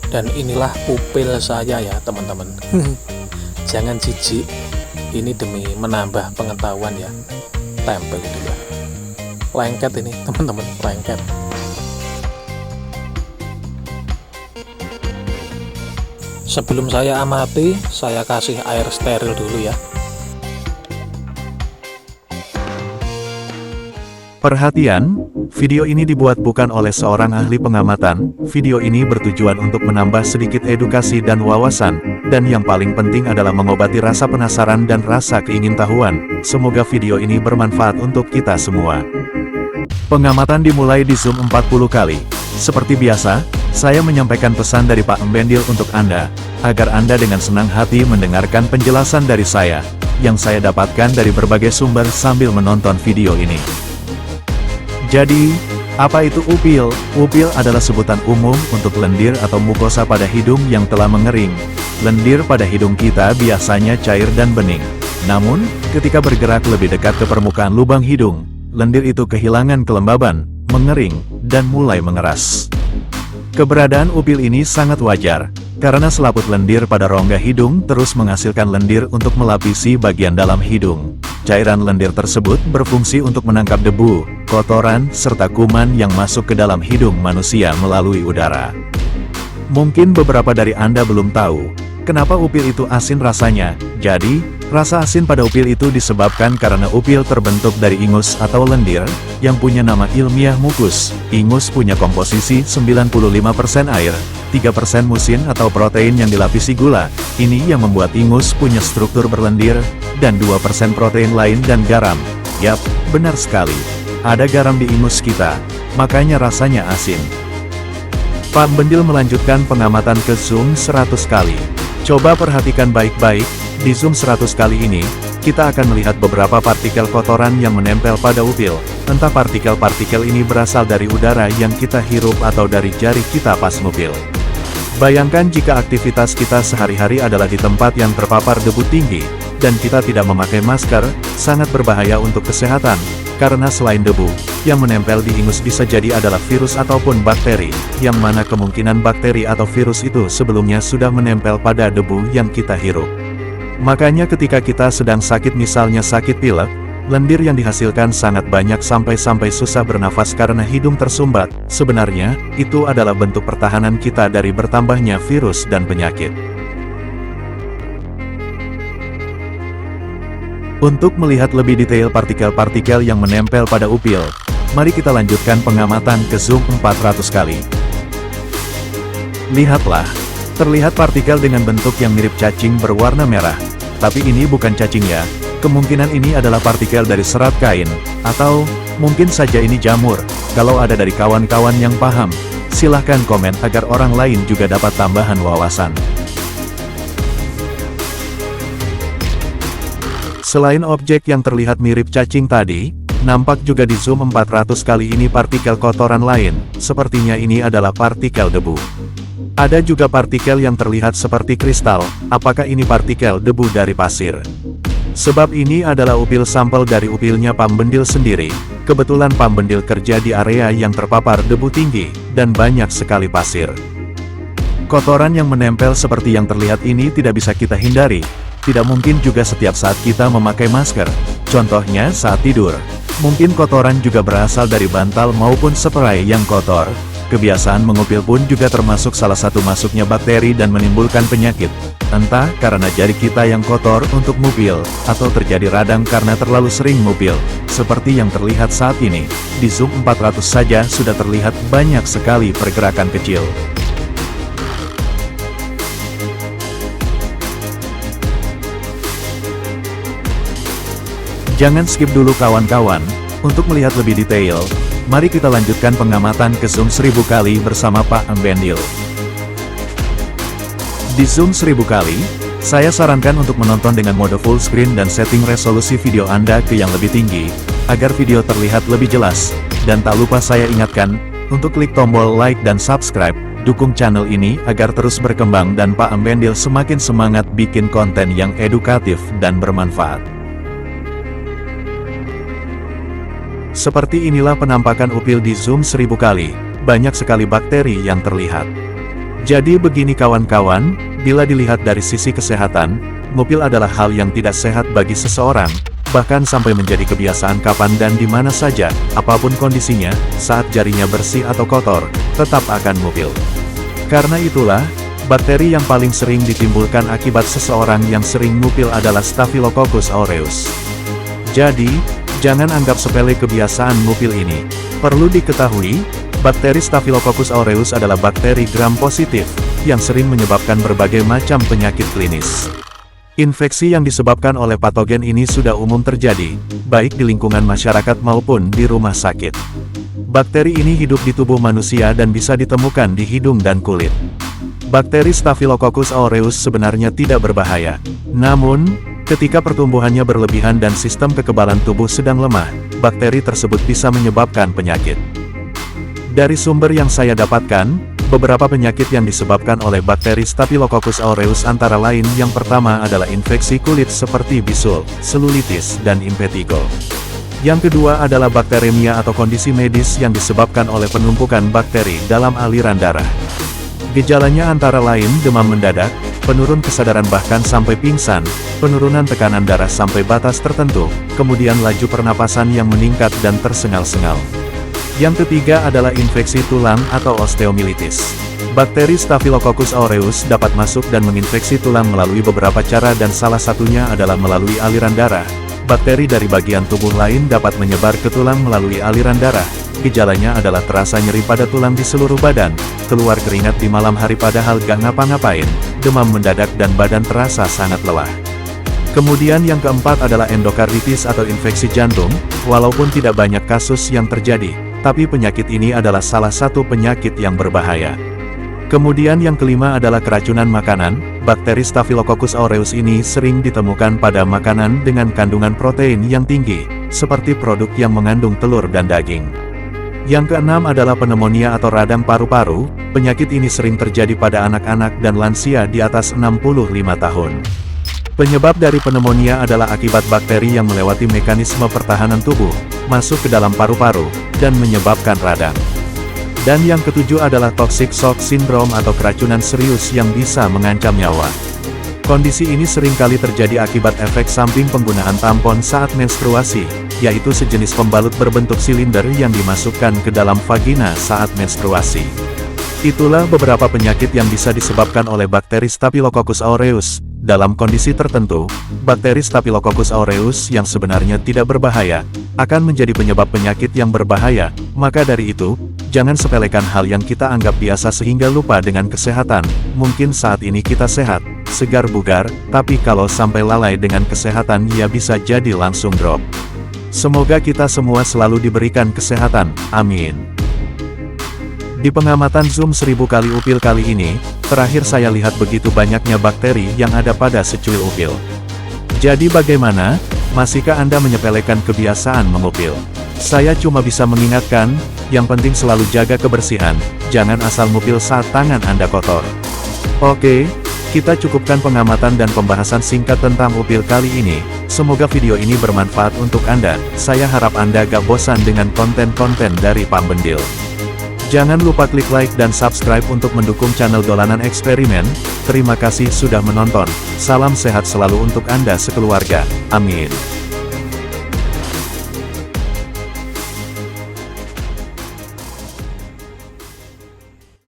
Dan inilah pupil saya ya teman-teman. Jangan jijik, ini demi menambah pengetahuan ya. Tempel itu ya, lengket ini teman-teman, lengket. Sebelum saya amati, saya kasih air steril dulu ya. Perhatian, video ini dibuat bukan oleh seorang ahli pengamatan. Video ini bertujuan untuk menambah sedikit edukasi dan wawasan, dan yang paling penting adalah mengobati rasa penasaran dan rasa keingintahuan. Semoga video ini bermanfaat untuk kita semua. Pengamatan dimulai di zoom 40 kali. Seperti biasa, saya menyampaikan pesan dari Pak Embendil untuk Anda, agar Anda dengan senang hati mendengarkan penjelasan dari saya, yang saya dapatkan dari berbagai sumber sambil menonton video ini. Jadi, apa itu upil? Upil adalah sebutan umum untuk lendir atau mukosa pada hidung yang telah mengering. Lendir pada hidung kita biasanya cair dan bening. Namun, ketika bergerak lebih dekat ke permukaan lubang hidung, lendir itu kehilangan kelembaban, mengering, dan mulai mengeras. Keberadaan upil ini sangat wajar, karena selaput lendir pada rongga hidung terus menghasilkan lendir untuk melapisi bagian dalam hidung. Cairan lendir tersebut berfungsi untuk menangkap debu, kotoran, serta kuman yang masuk ke dalam hidung manusia melalui udara. Mungkin beberapa dari Anda belum tahu, kenapa upil itu asin rasanya. Jadi, rasa asin pada upil itu disebabkan karena upil terbentuk dari ingus atau lendir, yang punya nama ilmiah mukus. Ingus punya komposisi 95% air, 3% musin atau protein yang dilapisi gula. Ini yang membuat ingus punya struktur berlendir, dan 2% protein lain dan garam. Yap, benar sekali. Ada garam di ingus kita, makanya rasanya asin. Pak Embendil melanjutkan pengamatan ke zoom 100 kali. Coba perhatikan baik-baik, di zoom 100 kali ini, kita akan melihat beberapa partikel kotoran yang menempel pada upil. Entah partikel-partikel ini berasal dari udara yang kita hirup atau dari jari kita pas ngupil. Bayangkan jika aktivitas kita sehari-hari adalah di tempat yang terpapar debu tinggi, dan kita tidak memakai masker, sangat berbahaya untuk kesehatan, karena selain debu, yang menempel di ingus bisa jadi adalah virus ataupun bakteri, yang mana kemungkinan bakteri atau virus itu sebelumnya sudah menempel pada debu yang kita hirup. Makanya ketika kita sedang sakit, misalnya sakit pilek, lendir yang dihasilkan sangat banyak sampai susah bernafas karena hidung tersumbat. Sebenarnya, itu adalah bentuk pertahanan kita dari bertambahnya virus dan penyakit. Untuk melihat lebih detail partikel-partikel yang menempel pada upil, mari kita lanjutkan pengamatan ke zoom 400 kali. Lihatlah, terlihat partikel dengan bentuk yang mirip cacing berwarna merah. Tapi ini bukan cacing ya, kemungkinan ini adalah partikel dari serat kain, atau mungkin saja ini jamur. Kalau ada dari kawan-kawan yang paham, silahkan komen agar orang lain juga dapat tambahan wawasan. Selain objek yang terlihat mirip cacing tadi, nampak juga di zoom 400 kali ini partikel kotoran lain. Sepertinya ini adalah partikel debu. Ada juga partikel yang terlihat seperti kristal. Apakah ini partikel debu dari pasir? Sebab ini adalah upil sampel dari upilnya Pak Embendil sendiri. Kebetulan Pak Embendil kerja di area yang terpapar debu tinggi, dan banyak sekali pasir. Kotoran yang menempel seperti yang terlihat ini tidak bisa kita hindari. Tidak mungkin juga setiap saat kita memakai masker. Contohnya saat tidur. Mungkin kotoran juga berasal dari bantal maupun spray yang kotor. Kebiasaan mengupil pun juga termasuk salah satu masuknya bakteri dan menimbulkan penyakit. Entah karena jari kita yang kotor untuk ngupil, atau terjadi radang karena terlalu sering ngupil. Seperti yang terlihat saat ini, di zoom 400 saja sudah terlihat banyak sekali pergerakan kecil. Jangan skip dulu kawan-kawan. Untuk melihat lebih detail, mari kita lanjutkan pengamatan ke zoom 1000 kali bersama Pak Embendil. Di zoom 1000 kali, saya sarankan untuk menonton dengan mode full screen dan setting resolusi video Anda ke yang lebih tinggi, agar video terlihat lebih jelas. Dan tak lupa saya ingatkan, untuk klik tombol like dan subscribe, dukung channel ini agar terus berkembang dan Pak Embendil semakin semangat bikin konten yang edukatif dan bermanfaat. Seperti inilah penampakan upil di zoom 1000 kali, banyak sekali bakteri yang terlihat. Jadi begini kawan-kawan, bila dilihat dari sisi kesehatan, ngupil adalah hal yang tidak sehat bagi seseorang, bahkan sampai menjadi kebiasaan kapan dan di mana saja, apapun kondisinya, saat jarinya bersih atau kotor, tetap akan ngupil. Karena itulah, bakteri yang paling sering ditimbulkan akibat seseorang yang sering ngupil adalah Staphylococcus aureus. Jadi, jangan anggap sepele kebiasaan ngupil ini. Perlu diketahui, bakteri Staphylococcus aureus adalah bakteri gram positif, yang sering menyebabkan berbagai macam penyakit klinis. Infeksi yang disebabkan oleh patogen ini sudah umum terjadi, baik di lingkungan masyarakat maupun di rumah sakit. Bakteri ini hidup di tubuh manusia dan bisa ditemukan di hidung dan kulit. Bakteri Staphylococcus aureus sebenarnya tidak berbahaya. Namun, ketika pertumbuhannya berlebihan dan sistem kekebalan tubuh sedang lemah, bakteri tersebut bisa menyebabkan penyakit. Dari sumber yang saya dapatkan, beberapa penyakit yang disebabkan oleh bakteri Staphylococcus aureus antara lain yang pertama adalah infeksi kulit seperti bisul, selulitis, dan impetigo. Yang kedua adalah bakteremia atau kondisi medis yang disebabkan oleh penumpukan bakteri dalam aliran darah. Gejalanya antara lain demam mendadak, penurun kesadaran bahkan sampai pingsan, penurunan tekanan darah sampai batas tertentu, kemudian laju pernapasan yang meningkat dan tersengal-sengal. Yang ketiga adalah infeksi tulang atau osteomilitis. Bakteri Staphylococcus aureus dapat masuk dan menginfeksi tulang melalui beberapa cara dan salah satunya adalah melalui aliran darah. Bakteri dari bagian tubuh lain dapat menyebar ke tulang melalui aliran darah. Gejalanya adalah terasa nyeri pada tulang di seluruh badan, keluar keringat di malam hari padahal gak ngapa-ngapain, demam mendadak dan badan terasa sangat lelah. Kemudian yang keempat adalah endokarditis atau infeksi jantung, walaupun tidak banyak kasus yang terjadi, tapi penyakit ini adalah salah satu penyakit yang berbahaya. Kemudian yang kelima adalah keracunan makanan. Bakteri Staphylococcus aureus ini sering ditemukan pada makanan dengan kandungan protein yang tinggi, seperti produk yang mengandung telur dan daging. Yang keenam adalah pneumonia atau radang paru-paru. Penyakit ini sering terjadi pada anak-anak dan lansia di atas 65 tahun. Penyebab dari pneumonia adalah akibat bakteri yang melewati mekanisme pertahanan tubuh, masuk ke dalam paru-paru, dan menyebabkan radang. Dan yang ketujuh adalah toxic shock syndrome atau keracunan serius yang bisa mengancam nyawa. Kondisi ini seringkali terjadi akibat efek samping penggunaan tampon saat menstruasi, yaitu sejenis pembalut berbentuk silinder yang dimasukkan ke dalam vagina saat menstruasi. Itulah beberapa penyakit yang bisa disebabkan oleh bakteri Staphylococcus aureus. Dalam kondisi tertentu, bakteri Staphylococcus aureus yang sebenarnya tidak berbahaya, akan menjadi penyebab penyakit yang berbahaya. Maka dari itu, jangan sepelekan hal yang kita anggap biasa sehingga lupa dengan kesehatan. Mungkin saat ini kita sehat, segar bugar, tapi kalau sampai lalai dengan kesehatan ya bisa jadi langsung drop. Semoga kita semua selalu diberikan kesehatan, amin. Di pengamatan zoom 1000 kali upil kali ini, terakhir saya lihat begitu banyaknya bakteri yang ada pada secuil upil. Jadi bagaimana? Masihkah Anda menyepelekan kebiasaan mengupil? Saya cuma bisa mengingatkan, yang penting selalu jaga kebersihan, jangan asal ngupil saat tangan Anda kotor. Oke, kita cukupkan pengamatan dan pembahasan singkat tentang upil kali ini. Semoga video ini bermanfaat untuk Anda. Saya harap Anda gak bosan dengan konten-konten dari Pak Bendil. Jangan lupa klik like dan subscribe untuk mendukung channel Dolanan Eksperimen. Terima kasih sudah menonton. Salam sehat selalu untuk Anda sekeluarga. Amin.